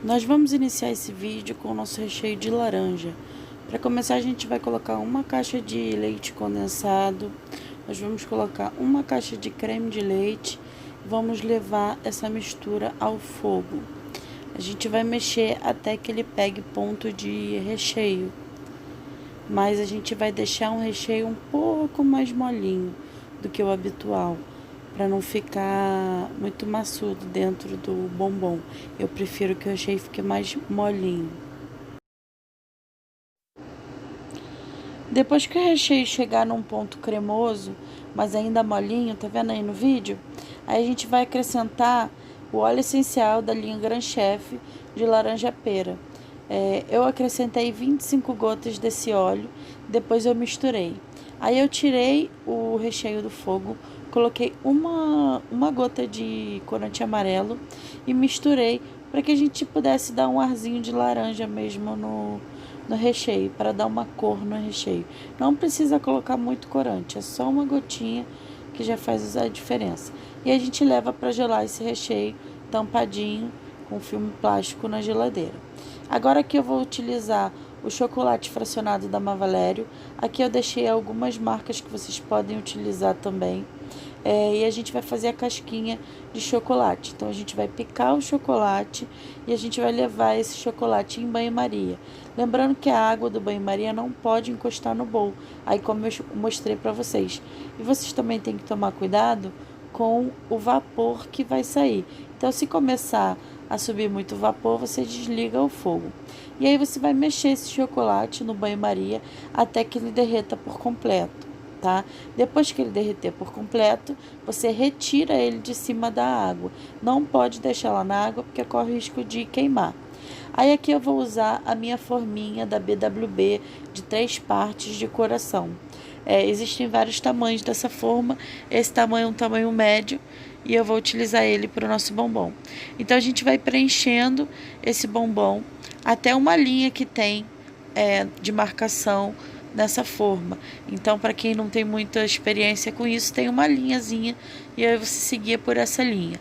Nós vamos iniciar esse vídeo com o nosso recheio de laranja. Para começar, a gente vai colocar uma caixa de leite condensado. Nós vamos colocar uma caixa de creme de leite. Vamos levar essa mistura ao fogo. A gente vai mexer até que ele pegue ponto de recheio. Mas a gente vai deixar um recheio um pouco mais molinho do que o habitual, para não ficar muito maçudo dentro do bombom. Eu prefiro que o recheio fique mais molinho. Depois que o recheio chegar num ponto cremoso, mas ainda molinho, tá vendo aí no vídeo? Aí a gente vai acrescentar o óleo essencial da linha Gran Chef de laranja pera. Eu acrescentei 25 gotas desse óleo, depois eu misturei. Aí eu tirei o recheio do fogo, coloquei uma gota de corante amarelo e misturei para que a gente pudesse dar um arzinho de laranja mesmo no recheio, para dar uma cor no recheio. Não precisa colocar muito corante, é só uma gotinha que já faz a diferença. E a gente leva para gelar esse recheio tampadinho com filme plástico na geladeira. Agora aqui eu vou utilizar o chocolate fracionado da Mavalério. Aqui eu deixei algumas marcas que vocês podem utilizar também. E a gente vai fazer a casquinha de chocolate. Então a gente vai picar o chocolate e a gente vai levar esse chocolate em banho-maria. Lembrando que a água do banho-maria não pode encostar no bowl, aí como eu mostrei para vocês. E vocês também têm que tomar cuidado com o vapor que vai sair. Então se começar a subir muito vapor, você desliga o fogo. E aí você vai mexer esse chocolate no banho-maria até que ele derreta por completo, tá? Depois que ele derreter por completo, você retira ele de cima da água. Não pode deixar lá na água porque corre o risco de queimar. Aí aqui eu vou usar a minha forminha da BWB de 3 partes de coração. Existem vários tamanhos dessa forma. Esse tamanho é um tamanho médio e eu vou utilizar ele para o nosso bombom. Então a gente vai preenchendo esse bombom até uma linha que tem de marcação nessa forma. Então, para quem não tem muita experiência com isso, tem uma linhazinha e aí você seguia por essa linha.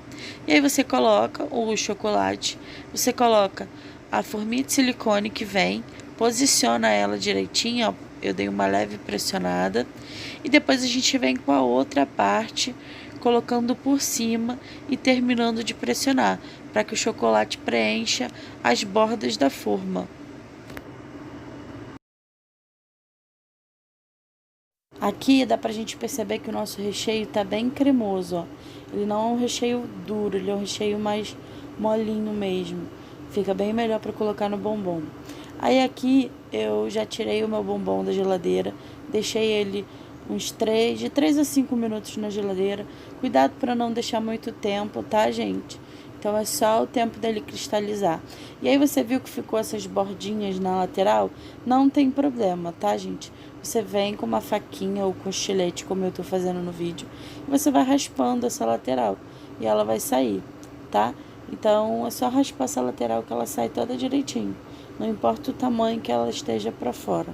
E aí você coloca o chocolate, você coloca a forminha de silicone que vem, posiciona ela direitinho, ó, eu dei uma leve pressionada, e depois a gente vem com a outra parte, colocando por cima e terminando de pressionar, para que o chocolate preencha as bordas da forma. Aqui dá pra gente perceber que o nosso recheio tá bem cremoso, ó. Ele não é um recheio duro, ele é um recheio mais molinho mesmo. Fica bem melhor para colocar no bombom. Aí aqui eu já tirei o meu bombom da geladeira, deixei ele de 3 a 5 minutos na geladeira. Cuidado para não deixar muito tempo, tá, gente? Então é só o tempo dele cristalizar. E aí você viu que ficou essas bordinhas na lateral? Não tem problema, tá, gente? Você vem com uma faquinha ou com estilete, como eu tô fazendo no vídeo, e você vai raspando essa lateral e ela vai sair, tá? Então é só raspar essa lateral que ela sai toda direitinho. Não importa o tamanho que ela esteja para fora.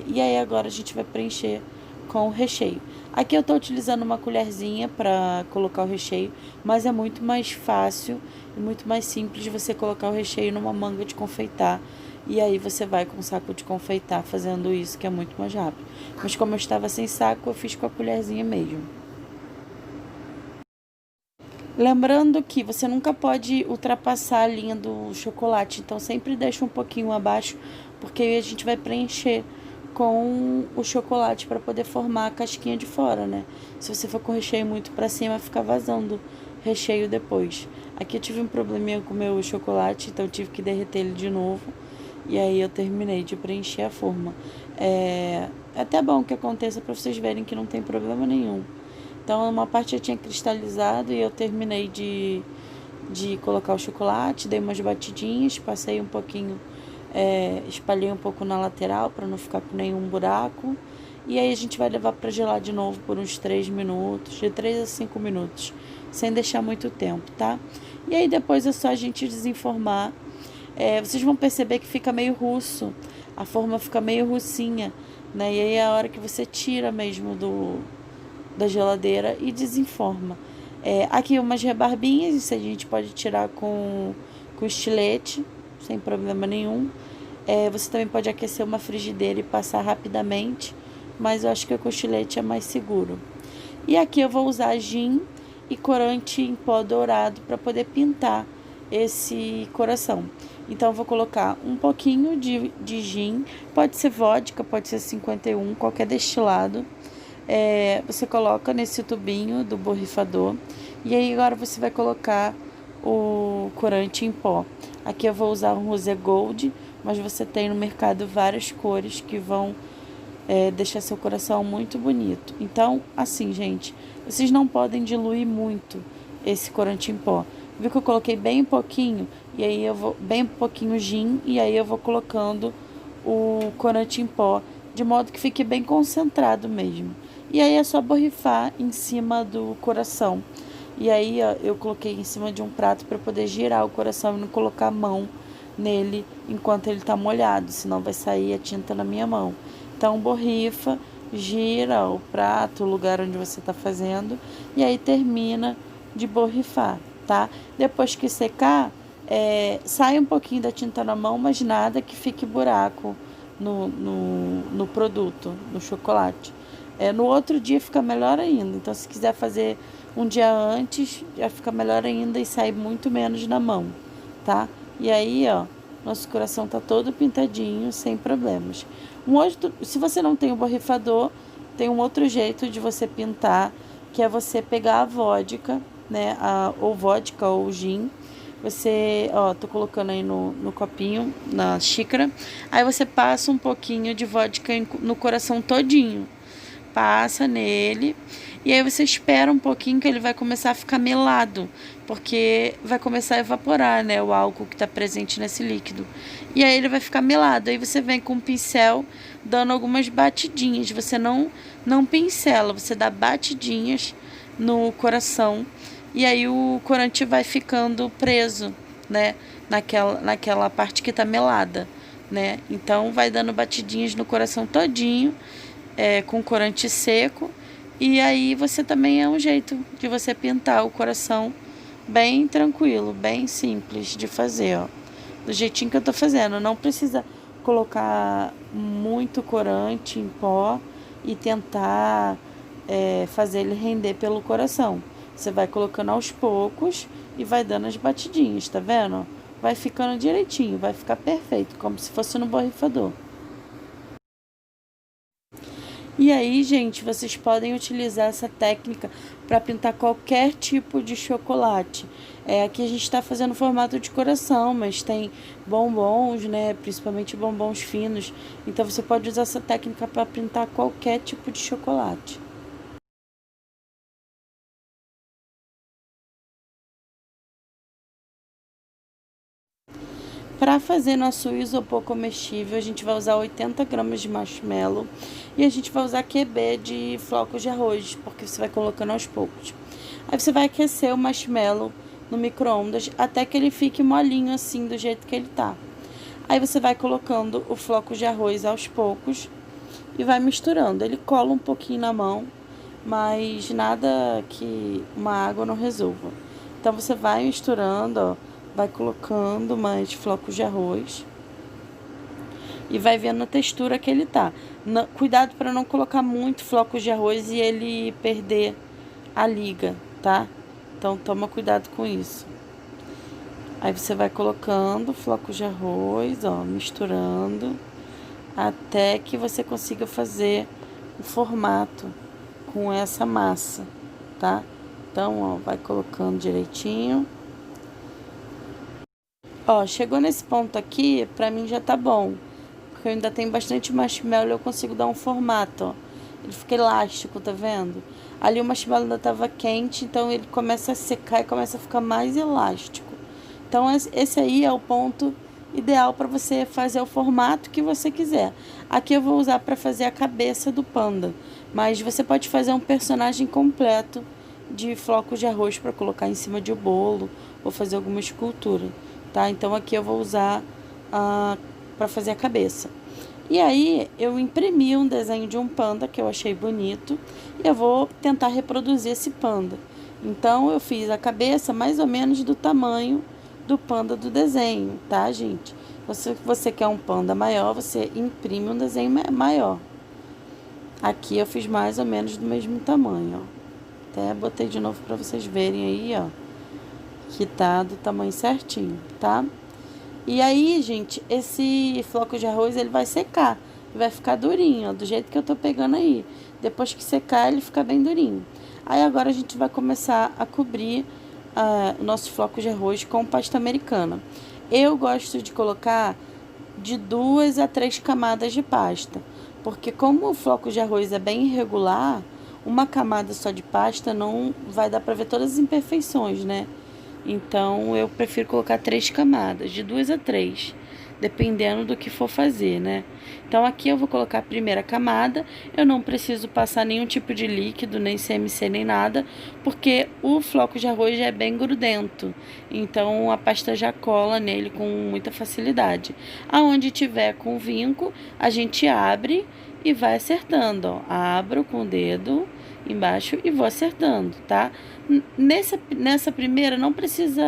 E aí agora a gente vai preencher com o recheio. Aqui eu estou utilizando uma colherzinha para colocar o recheio, mas é muito mais fácil e muito mais simples de você colocar o recheio numa manga de confeitar. E aí você vai com o saco de confeitar fazendo isso, que é muito mais rápido. Mas como eu estava sem saco, eu fiz com a colherzinha mesmo. Lembrando que você nunca pode ultrapassar a linha do chocolate, então sempre deixa um pouquinho abaixo, porque aí a gente vai preencher com o chocolate para poder formar a casquinha de fora, né? Se você for com o recheio muito para cima, fica vazando recheio depois. Aqui eu tive um probleminha com o meu chocolate, então eu tive que derreter ele de novo. E aí eu terminei de preencher a forma. É até bom que aconteça para vocês verem que não tem problema nenhum. Então, uma parte já tinha cristalizado e eu terminei de colocar o chocolate, dei umas batidinhas, passei um pouquinho, espalhei um pouco na lateral para não ficar com nenhum buraco. E aí a gente vai levar para gelar de novo por uns 3 minutos, de 3 a 5 minutos, sem deixar muito tempo, tá? E aí depois é só a gente desenformar. Vocês vão perceber que fica meio russo, a forma fica meio russinha, né? E aí é a hora que você tira mesmo da geladeira e desenforma. Aqui umas rebarbinhas, isso a gente pode tirar com com estilete, sem problema nenhum. Você também pode aquecer uma frigideira e passar rapidamente, mas eu acho que com estilete é mais seguro. E aqui eu vou usar gin e corante em pó dourado para poder pintar esse coração. Então eu vou colocar um pouquinho de gin, pode ser vodka, pode ser 51, qualquer destilado. Você coloca nesse tubinho do borrifador e aí agora você vai colocar o corante em pó. Aqui eu vou usar um rosé gold, mas você tem no mercado várias cores que vão deixar seu coração muito bonito. Então, assim, gente, vocês não podem diluir muito esse corante em pó. Viu que eu coloquei bem pouquinho? E aí eu vou bem pouquinho gin e aí eu vou colocando o corante em pó, de modo que fique bem concentrado mesmo. E aí é só borrifar em cima do coração. E aí ó, eu coloquei em cima de um prato para poder girar o coração e não colocar a mão nele enquanto ele tá molhado, senão vai sair a tinta na minha mão. Então borrifa, gira o prato, o lugar onde você está fazendo e aí termina de borrifar, tá? Depois que secar, sai um pouquinho da tinta na mão, mas nada que fique buraco no produto, no chocolate. No outro dia fica melhor ainda. Então, se quiser fazer um dia antes, já fica melhor ainda e sai muito menos na mão, tá? E aí, ó, nosso coração tá todo pintadinho, sem problemas. Se você não tem o borrifador, tem um outro jeito de você pintar, que é você pegar a vodka, né? Ou vodka ou gin. Você, ó, tô colocando aí no copinho, na xícara. Aí você passa um pouquinho de vodka no coração todinho. Passa nele e aí você espera um pouquinho que ele vai começar a ficar melado, porque vai começar a evaporar, né, o álcool que está presente nesse líquido. E aí ele vai ficar melado. Aí você vem com um pincel dando algumas batidinhas. Você não pincela, você dá batidinhas no coração. E aí o corante vai ficando preso, né, naquela parte que está melada, né? Então vai dando batidinhas no coração todinho. Com corante seco, e aí você também é um jeito de você pintar o coração bem tranquilo, bem simples de fazer, ó, do jeitinho que eu tô fazendo. Não precisa colocar muito corante em pó e tentar fazer ele render pelo coração. Você vai colocando aos poucos e vai dando as batidinhas, tá vendo? Vai ficando direitinho, vai ficar perfeito, como se fosse no borrifador. E aí, gente, vocês podem utilizar essa técnica para pintar qualquer tipo de chocolate. Aqui a gente está fazendo formato de coração, mas tem bombons, né? Principalmente bombons finos. Então você pode usar essa técnica para pintar qualquer tipo de chocolate. Para fazer nosso isopor comestível, a gente vai usar 80 gramas de marshmallow e a gente vai usar QB de flocos de arroz, porque você vai colocando aos poucos. Aí você vai aquecer o marshmallow no micro-ondas até que ele fique molinho assim, do jeito que ele tá. Aí você vai colocando o floco de arroz aos poucos e vai misturando. Ele cola um pouquinho na mão, mas nada que uma água não resolva. Então você vai misturando, ó. Vai colocando mais flocos de arroz e vai vendo a textura que ele tá. Cuidado para não colocar muito flocos de arroz e ele perder a liga, tá? Então toma cuidado com isso. Aí você vai colocando flocos de arroz, ó, misturando até que você consiga fazer o formato com essa massa, tá? Então, ó, vai colocando direitinho. Ó, chegou nesse ponto aqui, pra mim já tá bom. Porque eu ainda tenho bastante marshmallow e eu consigo dar um formato, ó. Ele fica elástico, tá vendo? Ali o marshmallow ainda tava quente, então ele começa a secar e começa a ficar mais elástico. Então esse aí é o ponto ideal para você fazer o formato que você quiser. Aqui eu vou usar para fazer a cabeça do panda, mas você pode fazer um personagem completo de flocos de arroz para colocar em cima de um bolo ou fazer alguma escultura. Tá? Então aqui eu vou usar para fazer a cabeça. E aí eu imprimi um desenho de um panda que eu achei bonito e eu vou tentar reproduzir esse panda. Então eu fiz a cabeça mais ou menos do tamanho do panda do desenho, tá, gente? Se você quer um panda maior, você imprime um desenho maior. Aqui eu fiz mais ou menos do mesmo tamanho, ó. Até botei de novo para vocês verem aí, ó, que tá do tamanho certinho, tá? E aí, gente, esse floco de arroz, ele vai secar. Vai ficar durinho, ó, do jeito que eu tô pegando aí. Depois que secar, ele fica bem durinho. Aí agora a gente vai começar a cobrir o nosso floco de arroz com pasta americana. Eu gosto de colocar de 2 a 3 camadas de pasta. Porque como o floco de arroz é bem irregular, uma camada só de pasta não vai dar para ver todas as imperfeições, né? Então eu prefiro colocar 3 camadas, de 2 a 3, dependendo do que for fazer, né? Então aqui eu vou colocar a primeira camada, eu não preciso passar nenhum tipo de líquido, nem CMC, nem nada, porque o floco de arroz já é bem grudento, então a pasta já cola nele com muita facilidade. Aonde tiver com vinco, a gente abre e vai acertando, ó. Abro com o dedo embaixo e vou acertando, tá? Nessa primeira não precisa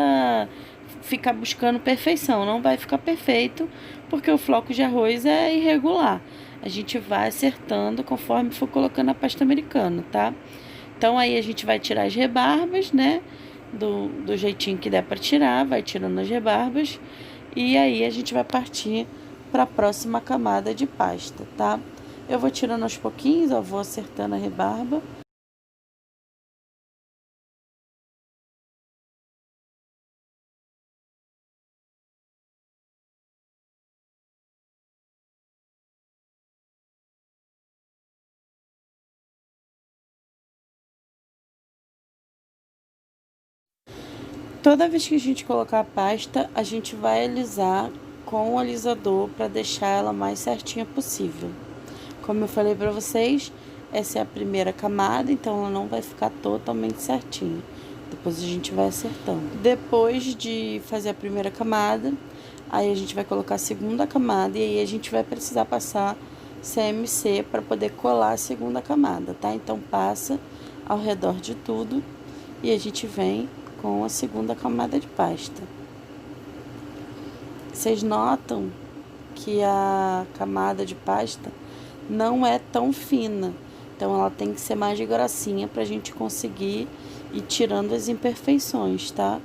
ficar buscando perfeição, não vai ficar perfeito, porque o floco de arroz é irregular. A gente vai acertando conforme for colocando a pasta americana, tá? Então aí a gente vai tirar as rebarbas, né? Do jeitinho que der para tirar, vai tirando as rebarbas e aí a gente vai partir para a próxima camada de pasta, tá? Eu vou tirando aos pouquinhos, eu vou acertando a rebarba. Toda vez que a gente colocar a pasta, a gente vai alisar com o alisador para deixar ela mais certinha possível. Como eu falei para vocês, essa é a primeira camada, então ela não vai ficar totalmente certinha. Depois a gente vai acertando. Depois de fazer a primeira camada, aí a gente vai colocar a segunda camada e aí a gente vai precisar passar CMC para poder colar a segunda camada, tá? Então passa ao redor de tudo e a gente vem com a segunda camada de pasta. Vocês notam que a camada de pasta não é tão fina, então ela tem que ser mais grossinha para a gente conseguir ir tirando as imperfeições, tá?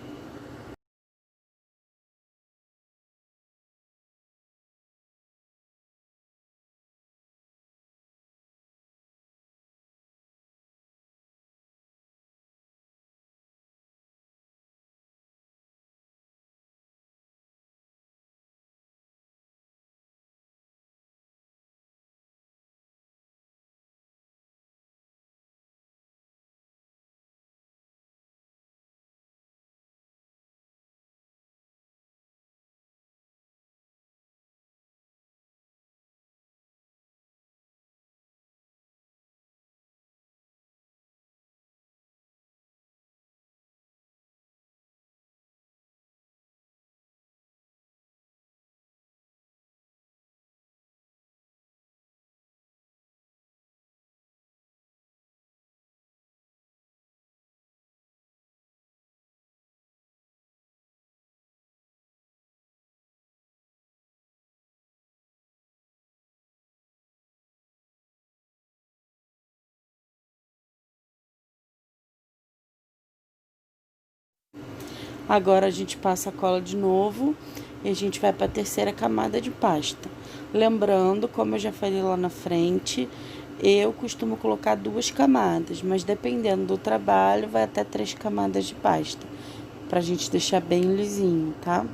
Agora a gente passa a cola de novo e a gente vai para a terceira camada de pasta. Lembrando, como eu já falei lá na frente, eu costumo colocar 2 camadas, mas dependendo do trabalho, vai até 3 camadas de pasta, pra gente deixar bem lisinho, tá?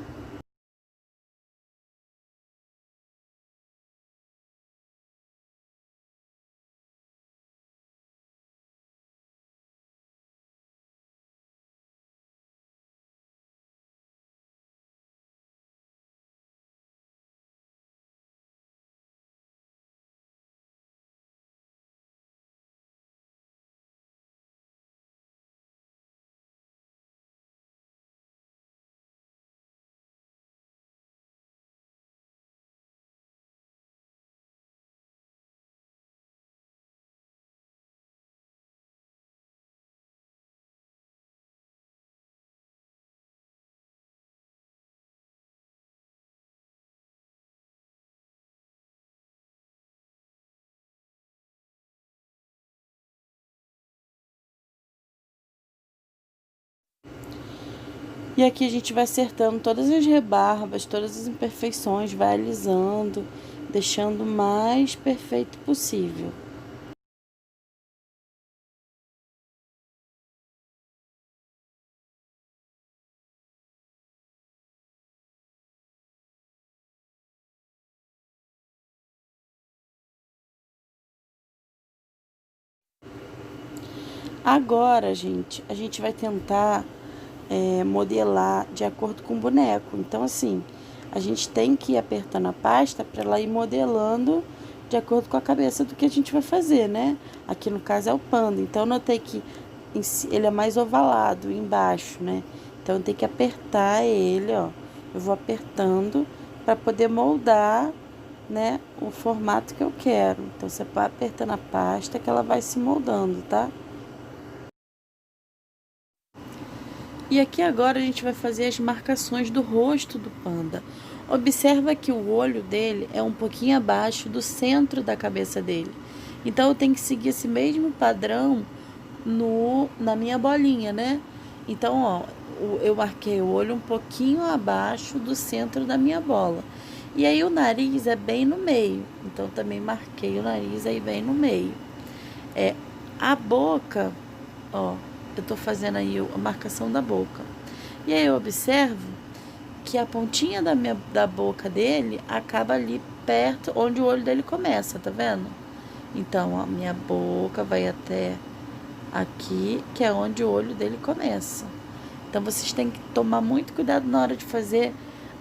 E aqui a gente vai acertando todas as rebarbas, todas as imperfeições, vai alisando, deixando o mais perfeito possível. Agora, gente, a gente vai tentar modelar de acordo com o boneco. Então, assim, a gente tem que ir apertando a pasta para ela ir modelando de acordo com a cabeça do que a gente vai fazer, né? Aqui no caso é o panda. Então, eu notei que ele é mais ovalado embaixo, né? Então, eu tenho que apertar ele, ó. Eu vou apertando para poder moldar, né, o formato que eu quero. Então, você vai apertando a pasta que ela vai se moldando, tá? E aqui agora a gente vai fazer as marcações do rosto do panda. Observa que o olho dele é um pouquinho abaixo do centro da cabeça dele. Então eu tenho que seguir esse mesmo padrão na minha bolinha, né? Então, ó, eu marquei o olho um pouquinho abaixo do centro da minha bola. E aí o nariz é bem no meio. Então também marquei o nariz aí bem no meio. É a boca, ó, eu tô fazendo aí a marcação da boca. E aí eu observo que a pontinha da boca dele acaba ali perto onde o olho dele começa, tá vendo? Então a minha boca vai até aqui, que é onde o olho dele começa. Então vocês têm que tomar muito cuidado na hora de fazer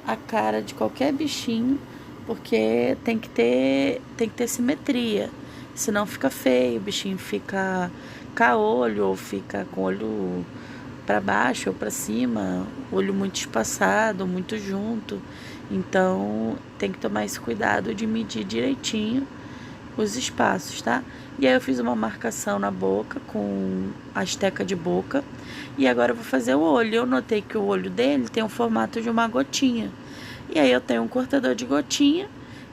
a cara de qualquer bichinho, porque tem que ter simetria. Senão fica feio, o bichinho fica caolho ou fica com o olho para baixo ou para cima, olho muito espaçado, muito junto. Então tem que tomar esse cuidado de medir direitinho os espaços, tá? E aí eu fiz uma marcação na boca com a esteca de boca. E agora eu vou fazer o olho. Eu notei que o olho dele tem o formato de uma gotinha. E aí eu tenho um cortador de gotinha,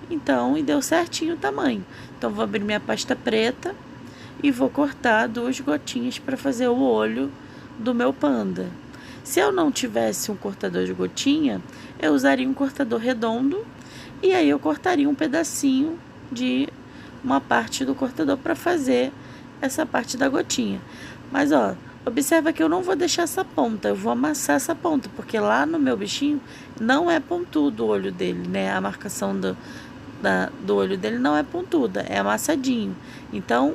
então, e deu certinho o tamanho. Então vou abrir minha pasta preta e vou cortar 2 gotinhas para fazer o olho do meu panda. Se eu não tivesse um cortador de gotinha, eu usaria um cortador redondo e aí eu cortaria um pedacinho de uma parte do cortador para fazer essa parte da gotinha. Mas ó, observa que eu não vou deixar essa ponta, eu vou amassar essa ponta, porque lá no meu bichinho não é pontudo o olho dele, né? A marcação do olho dele não é pontuda, é amassadinho. Então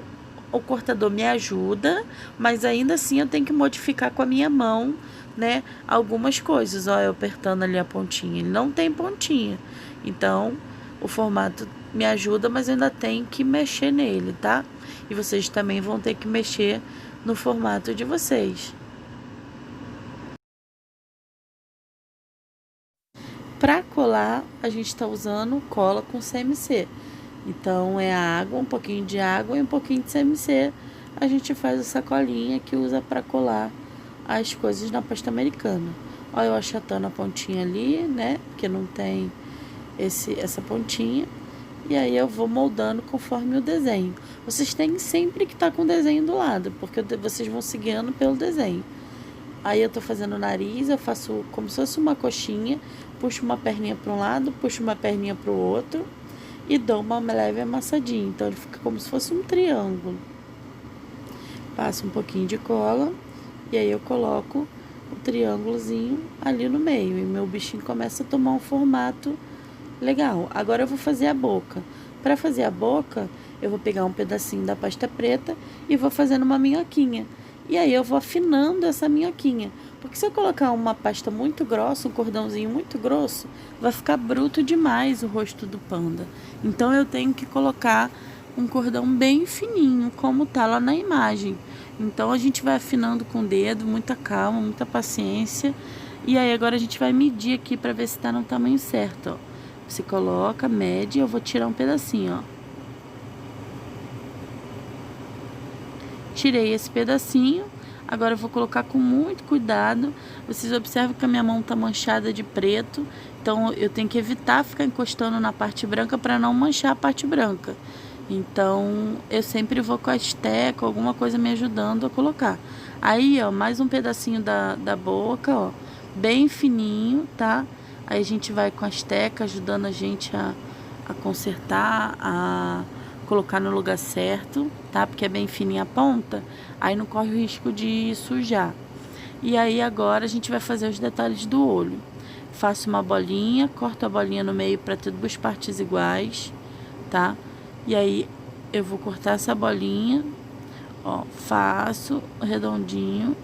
o cortador me ajuda, mas ainda assim eu tenho que modificar com a minha mão, né? Algumas coisas. Ó, eu apertando ali a pontinha, ele não tem pontinha. Então o formato me ajuda, mas eu ainda tenho que mexer nele, tá? E vocês também vão ter que mexer no formato de vocês. Para colar, a gente está usando cola com CMC. Então é a água, um pouquinho de água e um pouquinho de CMC. A gente faz essa colinha que usa para colar as coisas na pasta americana. Olha eu achatando a pontinha ali, né? Porque não tem essa pontinha. E aí eu vou moldando conforme o desenho. Vocês têm sempre que estar com o desenho do lado, porque vocês vão se guiando pelo desenho. Aí eu tô fazendo o nariz, eu faço como se fosse uma coxinha, puxo uma perninha para um lado, puxo uma perninha para o outro e dou uma leve amassadinha. Então ele fica como se fosse um triângulo. Passo um pouquinho de cola e aí eu coloco o triângulozinho ali no meio e meu bichinho começa a tomar um formato legal. Agora eu vou fazer a boca. Para fazer a boca, eu vou pegar um pedacinho da pasta preta e vou fazendo uma minhoquinha. E aí eu vou afinando essa minhoquinha. Porque se eu colocar uma pasta muito grossa, um cordãozinho muito grosso, vai ficar bruto demais o rosto do panda. Então eu tenho que colocar um cordão bem fininho, como tá lá na imagem. Então a gente vai afinando com o dedo, muita calma, muita paciência. E aí agora a gente vai medir aqui para ver se tá no tamanho certo, ó. Você coloca, mede, eu vou tirar um pedacinho, ó. Tirei esse pedacinho, agora eu vou colocar com muito cuidado. Vocês observam que a minha mão tá manchada de preto, então eu tenho que evitar ficar encostando na parte branca para não manchar a parte branca. Então eu sempre vou com a esteca, alguma coisa me ajudando a colocar. Aí, ó, mais um pedacinho da boca, ó. bem fininho, tá? Aí a gente vai com as tecas ajudando a gente a consertar, a colocar no lugar certo, tá? Porque é bem fininha a ponta, aí não corre o risco de sujar. E aí agora a gente vai fazer os detalhes do olho. Faço uma bolinha, corto a bolinha no meio para ter duas partes iguais, tá? E aí eu vou cortar essa bolinha, ó, faço redondinho,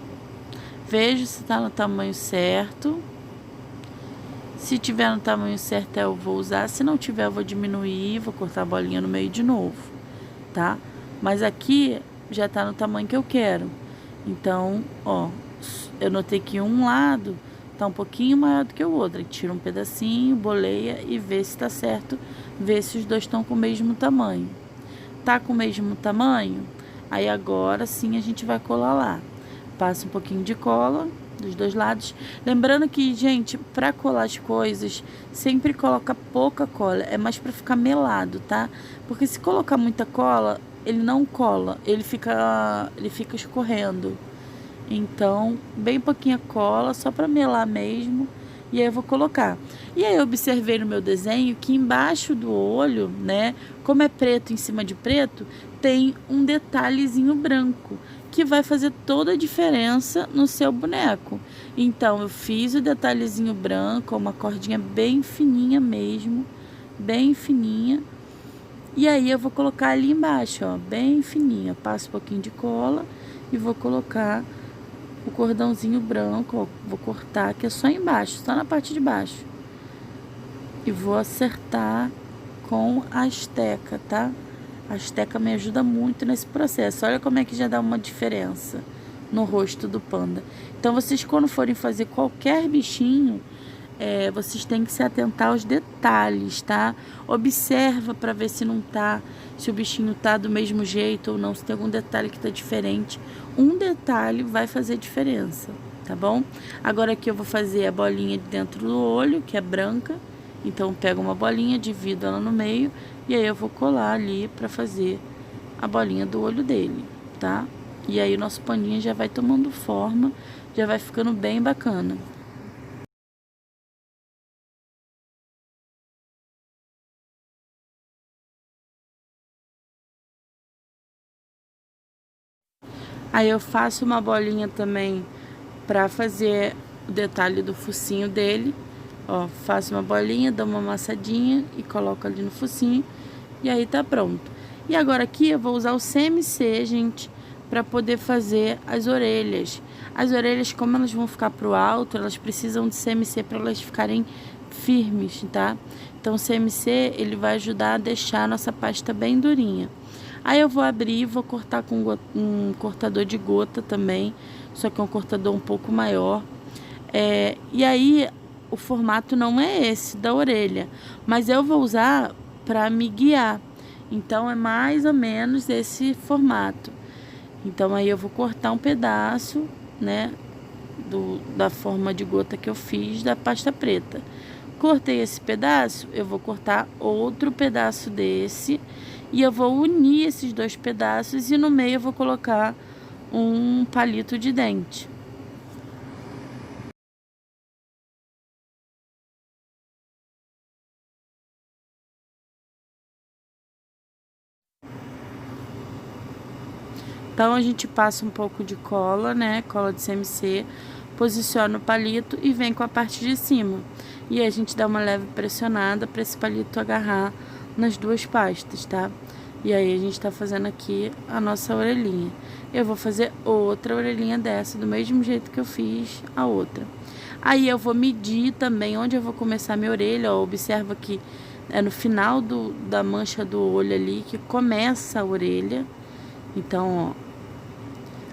vejo se tá no tamanho certo. Se tiver no tamanho certo eu vou usar, se não tiver eu vou diminuir, vou cortar a bolinha no meio de novo, tá? Mas aqui já tá no tamanho que eu quero. Então, ó, eu notei que um lado tá um pouquinho maior do que o outro. Aí tira um pedacinho, boleia e vê se tá certo, vê se os dois estão com o mesmo tamanho. Tá com o mesmo tamanho? Aí agora sim a gente vai colar lá. Passa um pouquinho de cola dos dois lados. Lembrando que, gente, para colar as coisas, sempre coloca pouca cola. É mais para ficar melado, tá? Porque se colocar muita cola, ele não cola, ele fica escorrendo. Então, bem pouquinha cola, só para melar mesmo. E aí eu vou colocar. E aí eu observei no meu desenho que embaixo do olho, né, como é preto em cima de preto, tem um detalhezinho branco que vai fazer toda a diferença no seu boneco. Então eu fiz o detalhezinho branco, uma cordinha bem fininha mesmo, bem fininha. E aí eu vou colocar ali embaixo, ó, bem fininha. Passo um pouquinho de cola e vou colocar o cordãozinho branco, ó, vou cortar aqui é só embaixo, só na parte de baixo. E vou acertar com a asteca, tá? A asteca me ajuda muito nesse processo. Olha como é que já dá uma diferença no rosto do panda. Então, vocês quando forem fazer qualquer bichinho, vocês têm que se atentar aos detalhes, tá? Observa para ver se não tá, se o bichinho tá do mesmo jeito ou não, se tem algum detalhe que tá diferente. Um detalhe vai fazer diferença, tá bom? Agora aqui eu vou fazer a bolinha de dentro do olho, que é branca. Então, pego uma bolinha, divido ela no meio e aí eu vou colar ali para fazer a bolinha do olho dele, tá? E aí o nosso paninho já vai tomando forma, já vai ficando bem bacana. Aí eu faço uma bolinha também para fazer o detalhe do focinho dele. Ó, faço uma bolinha, dou uma amassadinha e coloco ali no focinho. E aí tá pronto. E agora aqui eu vou usar o CMC, gente, para poder fazer as orelhas. As orelhas, como elas vão ficar pro alto, elas precisam de CMC para elas ficarem firmes, tá? Então o CMC, ele vai ajudar a deixar a nossa pasta bem durinha. Aí eu vou abrir e vou cortar com um cortador de gota também, só que é um cortador um pouco maior. E aí o formato não é esse da orelha, mas eu vou usar para me guiar. Então é mais ou menos esse formato. Então aí eu vou cortar um pedaço, né, da forma de gota que eu fiz da pasta preta. Cortei esse pedaço, eu vou cortar outro pedaço desse e eu vou unir esses dois pedaços e no meio eu vou colocar um palito de dente. Então a gente passa um pouco de cola, né, cola de CMC, posiciona o palito e vem com a parte de cima. E aí a gente dá uma leve pressionada para esse palito agarrar nas duas pastas, tá? E aí a gente tá fazendo aqui a nossa orelhinha. Eu vou fazer outra orelhinha dessa, do mesmo jeito que eu fiz a outra. Aí eu vou medir também onde eu vou começar a minha orelha, ó, observa que é no final da mancha do olho ali que começa a orelha. Então, ó,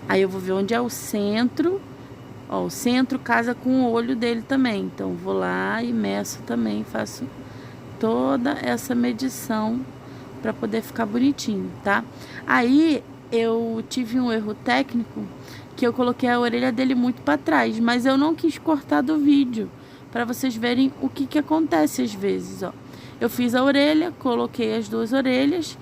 aí eu vou ver onde é o centro. Ó, o centro casa com o olho dele também. Então, vou lá e meço também, faço toda essa medição para poder ficar bonitinho, tá? Aí, eu tive um erro técnico que eu coloquei a orelha dele muito para trás, mas eu não quis cortar do vídeo, para vocês verem o que acontece às vezes, ó. Eu fiz a orelha, coloquei as duas orelhas,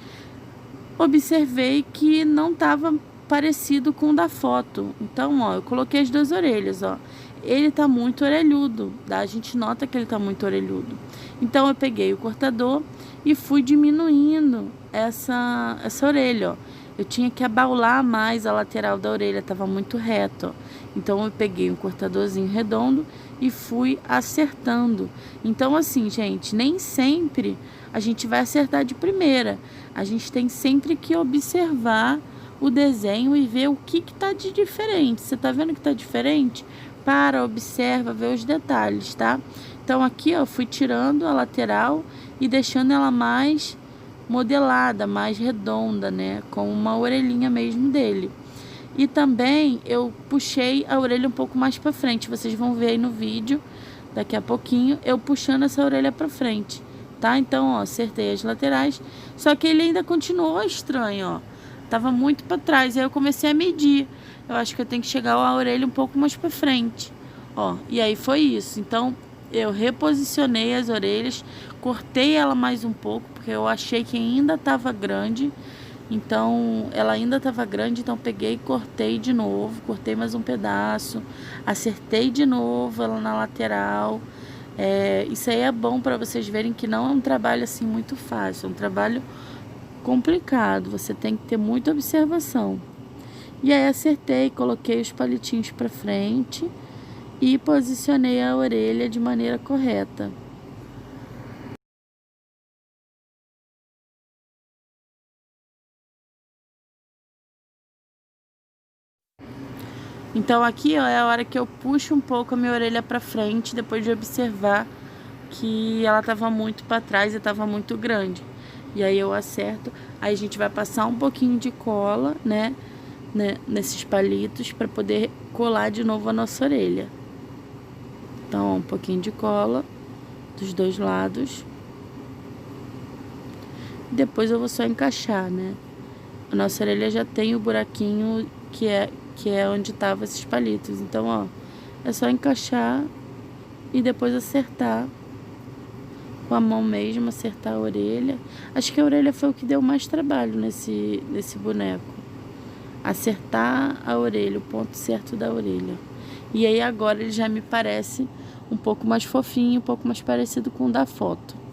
observei que não estava parecido com o da foto. Então, ó, eu coloquei as duas orelhas, ó. ele tá muito orelhudo, tá? A gente nota que ele tá muito orelhudo. Então eu peguei o cortador e fui diminuindo essa orelha, ó. Eu tinha que abaular mais a lateral da orelha, tava muito reto, ó. Então eu peguei um cortadorzinho redondo e fui acertando. Então assim, gente, nem sempre a gente vai acertar de primeira. A gente tem sempre que observar o desenho e ver o que tá de diferente. Você tá vendo que tá diferente? Para, observa, vê os detalhes, tá? Então aqui, ó, fui tirando a lateral e deixando ela mais modelada, mais redonda, né? Com uma orelhinha mesmo dele. E também eu puxei a orelha um pouco mais para frente. Vocês vão ver aí no vídeo, daqui a pouquinho, eu puxando essa orelha para frente, tá? Então, ó, acertei as laterais. Só que ele ainda continuou estranho, ó. Tava muito para trás. Aí eu comecei a medir. Eu acho que eu tenho que chegar a orelha um pouco mais para frente, ó. E aí foi isso. Então, eu reposicionei as orelhas, cortei ela mais um pouco, porque eu achei que ainda tava grande. Então, ela ainda estava grande, então peguei e cortei de novo, cortei mais um pedaço, acertei de novo ela na lateral. Isso aí é bom para vocês verem que não é um trabalho assim muito fácil, é um trabalho complicado, você tem que ter muita observação. E aí acertei, coloquei os palitinhos para frente e posicionei a orelha de maneira correta. Então aqui, ó, é a hora que eu puxo um pouco a minha orelha para frente, depois de observar que ela tava muito para trás e tava muito grande. E aí eu acerto, aí a gente vai passar um pouquinho de cola, né, nesses palitos para poder colar de novo a nossa orelha. Então, ó, um pouquinho de cola dos dois lados. Depois eu vou só encaixar, né? A nossa orelha já tem o buraquinho que é onde estavam esses palitos. Então, ó, é só encaixar e depois acertar com a mão mesmo, acertar a orelha. Acho que a orelha foi o que deu mais trabalho nesse boneco. Acertar a orelha, o ponto certo da orelha. E aí agora ele já me parece um pouco mais fofinho, um pouco mais parecido com o da foto.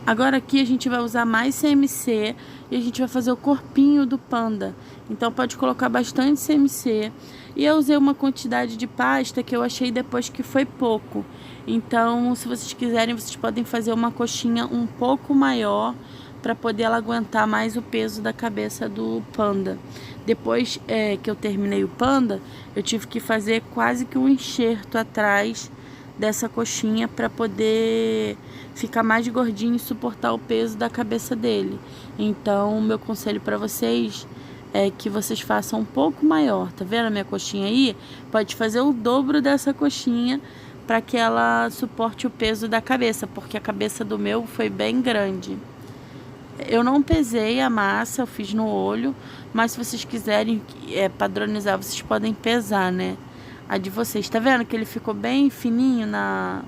Agora aqui a gente vai usar mais CMC e a gente vai fazer o corpinho do panda. Então pode colocar bastante CMC. E eu usei uma quantidade de pasta que eu achei depois que foi pouco. Então, se vocês quiserem, vocês podem fazer uma coxinha um pouco maior para poder ela aguentar mais o peso da cabeça do panda. Depois que eu terminei o panda, eu tive que fazer quase que um enxerto atrás dessa coxinha para poder ficar mais gordinho e suportar o peso da cabeça dele. Então, o meu conselho para vocês é que vocês façam um pouco maior. Tá vendo a minha coxinha aí? Pode fazer o dobro dessa coxinha para que ela suporte o peso da cabeça, porque a cabeça do meu foi bem grande. Eu não pesei a massa, eu fiz no olho, mas se vocês quiserem padronizar, vocês podem pesar, né? A de vocês. Tá vendo que ele ficou bem fininho na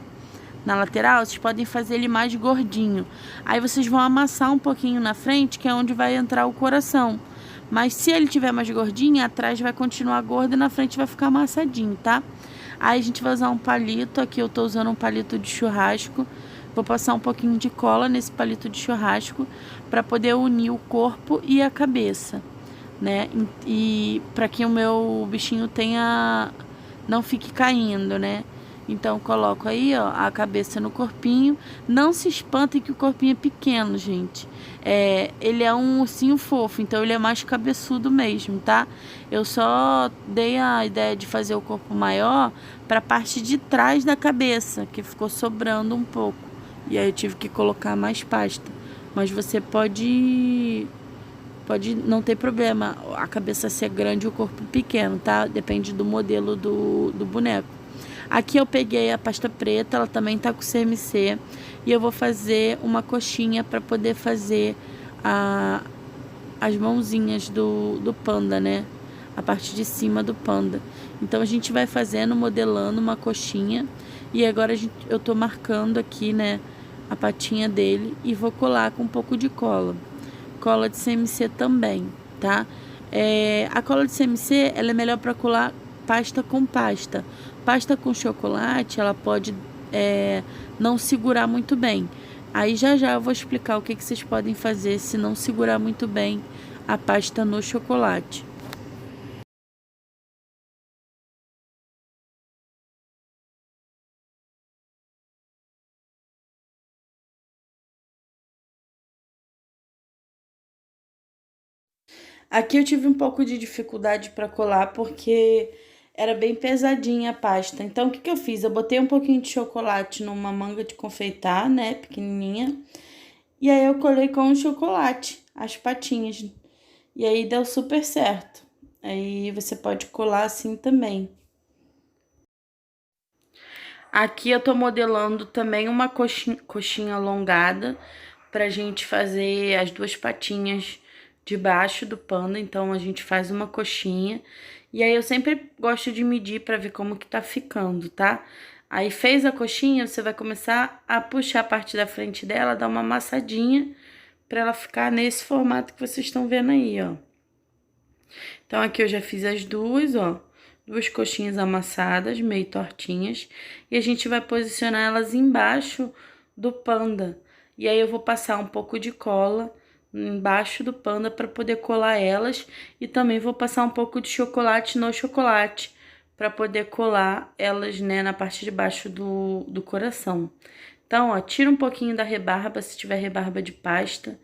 lateral? Vocês podem fazer ele mais gordinho. Aí vocês vão amassar um pouquinho na frente, que é onde vai entrar o coração. Mas se ele tiver mais gordinho, atrás vai continuar gordo e na frente vai ficar amassadinho, tá? Aí a gente vai usar um palito. Aqui eu tô usando um palito de churrasco. Vou passar um pouquinho de cola nesse palito de churrasco para poder unir o corpo e a cabeça, né? E para que o meu bichinho não fique caindo, né? Então coloco aí, ó, a cabeça no corpinho. Não se espantem que o corpinho é pequeno, gente. Ele é um ursinho fofo, então ele é mais cabeçudo mesmo, tá? Eu só dei a ideia de fazer o corpo maior para a parte de trás da cabeça, que ficou sobrando um pouco. E aí eu tive que colocar mais pasta. Mas você pode não ter problema a cabeça ser grande e o corpo pequeno, tá? Depende do modelo do boneco. Aqui eu peguei a pasta preta, ela também tá com CMC. E eu vou fazer uma coxinha para poder fazer as mãozinhas do panda, né? A parte de cima do panda. Então a gente vai fazendo, modelando uma coxinha. E agora eu tô marcando aqui, né? A patinha dele e vou colar com um pouco de cola. cola de CMC também, tá? A cola de CMC, ela é melhor para colar pasta com pasta. Pasta com chocolate, ela pode não segurar muito bem. Aí já eu vou explicar o que vocês podem fazer se não segurar muito bem a pasta no chocolate. Aqui eu tive um pouco de dificuldade para colar porque era bem pesadinha a pasta. Então, o que eu fiz? Eu botei um pouquinho de chocolate numa manga de confeitar, né, pequenininha. E aí eu colei com o chocolate, as patinhas. E aí deu super certo. Aí você pode colar assim também. Aqui eu tô modelando também uma coxinha alongada pra gente fazer as duas patinhas debaixo do panda. Então a gente faz uma coxinha. E aí eu sempre gosto de medir pra ver como que tá ficando, tá? Aí fez a coxinha, você vai começar a puxar a parte da frente dela, dar uma amassadinha pra ela ficar nesse formato que vocês estão vendo aí, ó. Então aqui eu já fiz as duas, ó. Duas coxinhas amassadas, meio tortinhas. E a gente vai posicionar elas embaixo do panda. E aí eu vou passar um pouco de cola embaixo do panda para poder colar elas. E também vou passar um pouco de chocolate no chocolate para poder colar elas, né, na parte de baixo do coração. Então, ó, tira um pouquinho da rebarba, se tiver rebarba de pasta,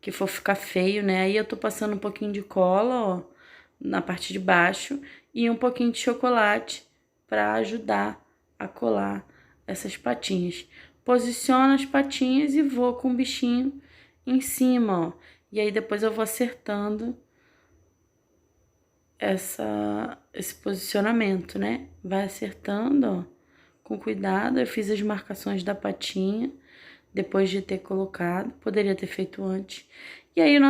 que for ficar feio, né? Aí eu tô passando um pouquinho de cola, ó, na parte de baixo e um pouquinho de chocolate para ajudar a colar essas patinhas. Posiciono as patinhas e vou com o bichinho em cima, ó. E aí depois eu vou acertando esse posicionamento, né? Vai acertando, ó, com cuidado. Eu fiz as marcações da patinha depois de ter colocado, poderia ter feito antes. E aí o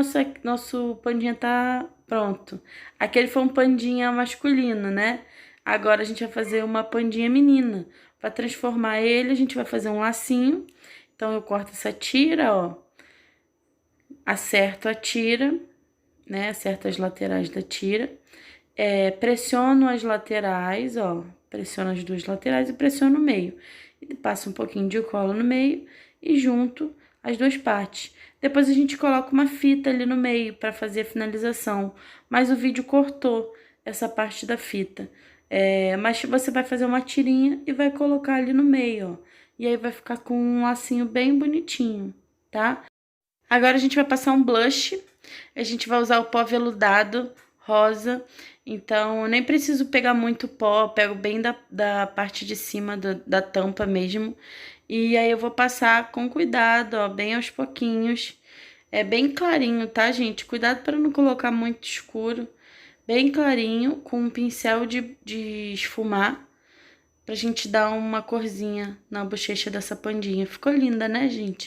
nosso pandinha tá pronto. Aquele foi um pandinha masculino, né? Agora a gente vai fazer uma pandinha menina. Para transformar ele, a gente vai fazer um lacinho. Então eu corto essa tira, ó. Acerto a tira, né? Acerto as laterais da tira. Pressiono as laterais, ó. Pressiono as duas laterais e pressiono o meio. E passo um pouquinho de cola no meio e junto as duas partes. Depois a gente coloca uma fita ali no meio para fazer a finalização. Mas o vídeo cortou essa parte da fita. Mas você vai fazer uma tirinha e vai colocar ali no meio, ó. E aí vai ficar com um lacinho bem bonitinho, tá? Agora a gente vai passar um blush. A gente vai usar o pó veludado rosa. Então, eu nem preciso pegar muito pó, eu pego bem da parte de cima da tampa mesmo. E aí eu vou passar com cuidado, ó, bem aos pouquinhos. É bem clarinho, tá, gente? Cuidado para não colocar muito escuro. Bem clarinho, com um pincel de esfumar, pra gente dar uma corzinha na bochecha dessa pandinha. Ficou linda, né, gente?